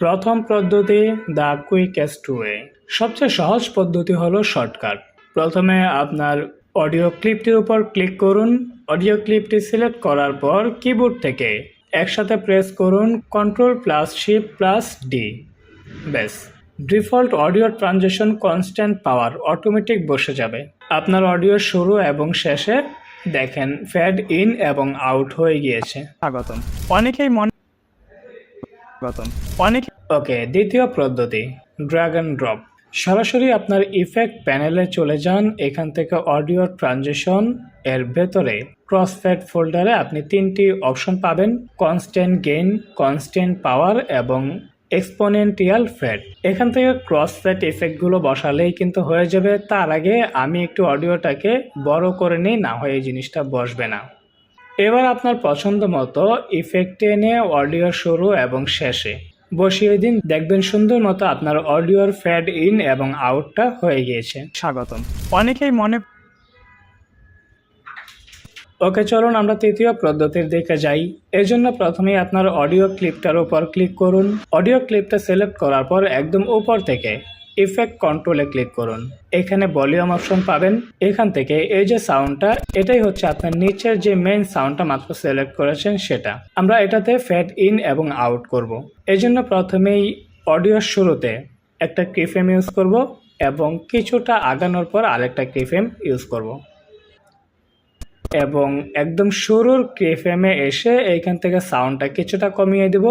প্রথম পদ্ধতি the quickest way. সবচেয়ে সহজ পদ্ধতি হলো শর্টকাট। প্রথমে আপনার অডিও ক্লিপটির উপর ক্লিক করুন। অডিও ক্লিপটি সিলেক্ট করার পর কিবোর্ড থেকে একসাথে প্রেস করুন Ctrl+Shift+D। ব্যাস, ডিফল্ট অডিও ট্রানজিশন কনস্ট্যান্ট পাওয়ার অটোমেটিক বসে যাবে। আপনার অডিও শুরু এবং শেষে দেখেন ফেড ইন এবং আউট হয়ে গিয়েছে। স্বাগতম। অনেক ওকে, দ্বিতীয় পদ্ধতি ড্র্যাগ অ্যান্ড ড্রপ। সরাসরি আপনার ইফেক্ট প্যানেলে চলে যান। এখান থেকে অডিও ট্রানজিশন এর ভেতরে ক্রসফেড ফোল্ডারে আপনি তিনটি অপশন পাবেন: কনস্ট্যান্ট গেইন, কনস্ট্যান্ট পাওয়ার এবং এক্সপোনেনশিয়াল ফেড। এখান থেকে ক্রসফেড ইফেক্টগুলো বসালেই কিন্তু হয়ে যাবে। তার আগে আমি একটু অডিওটাকে বড় করে নিই, না হয় এই জিনিসটা বসবে না। এবার আপনার পছন্দ মতো ইফেক্ট এনে অডিও শুরু এবং শেষে বসিয়ে দিন। দেখবেন সুন্দর মতো আপনার অডিওর ফেড ইন এবং আউটটা হয়ে গিয়েছে। স্বাগতম। অনেকেই মনে ওকে, চলুন আমরা তৃতীয় পদ্ধতির দিকে যাই। এর জন্য প্রথমেই আপনার অডিও ক্লিপটার উপর ক্লিক করুন। অডিও ক্লিপটা সিলেক্ট করার পর একদম উপর থেকে ইফেক্ট কন্ট্রোলে ক্লিক করুন। এখানে ভলিউম অপশন পাবেন। এখান থেকে এই যে সাউন্ডটা, এটাই হচ্ছে আপনার নিচের যে মেইন সাউন্ডটা মাত্র সিলেক্ট করেছেন সেটা। আমরা এটাতে ফেড ইন এবং আউট করব। এই জন্য প্রথমেই অডিওর শুরুতে একটা কিফ্রেম ইউজ করব এবং কিছুটা আগানোর পর আরেকটা কিফ্রেম ইউজ করব এবং একদম শুরুর কিফ্রেমে এসে এইখান থেকে সাউন্ডটা কিছুটা কমিয়ে দেব।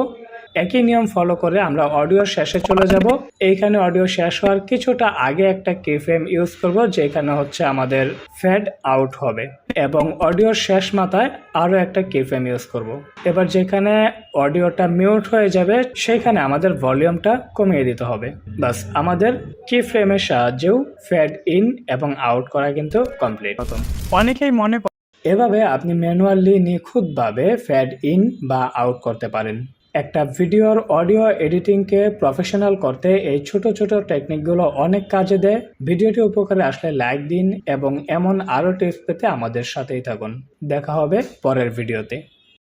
একই নিয়ম ফলো করে আমরা অডিও শেষে চলে যাব। এইখানে অডিও শেষ হওয়ার কিছুটা আগে একটা কিফ্রেম ইউজ করব, যেখানে হচ্ছে আমাদের ফেড আউট হবে, এবং অডিওর শেষ মাথায় আরও একটা কিফ্রেম ইউজ করব। এবার যেখানে অডিওটা মিউট হয়ে যাবে সেখানে আমাদের ভলিউমটা কমিয়ে দিতে হবে। বাস, আমাদের কিফ্রেমের সাহায্যেও ফেড ইন এবং আউট করা কিন্তু কমপ্লিট। অনেকেই মনে এভাবে আপনি ম্যানুয়ালি নিখুঁতভাবে ফেড ইন বা আউট করতে পারেন। একটা ভিডিওর অডিও এডিটিংকে প্রফেশনাল করতে এই ছোট ছোট টেকনিকগুলো অনেক কাজে দেয়। ভিডিওটি উপকারে আসলে লাইক দিন এবং এমন আরও টিপস পেতে আমাদের সাথেই থাকুন। দেখা হবে পরের ভিডিওতে।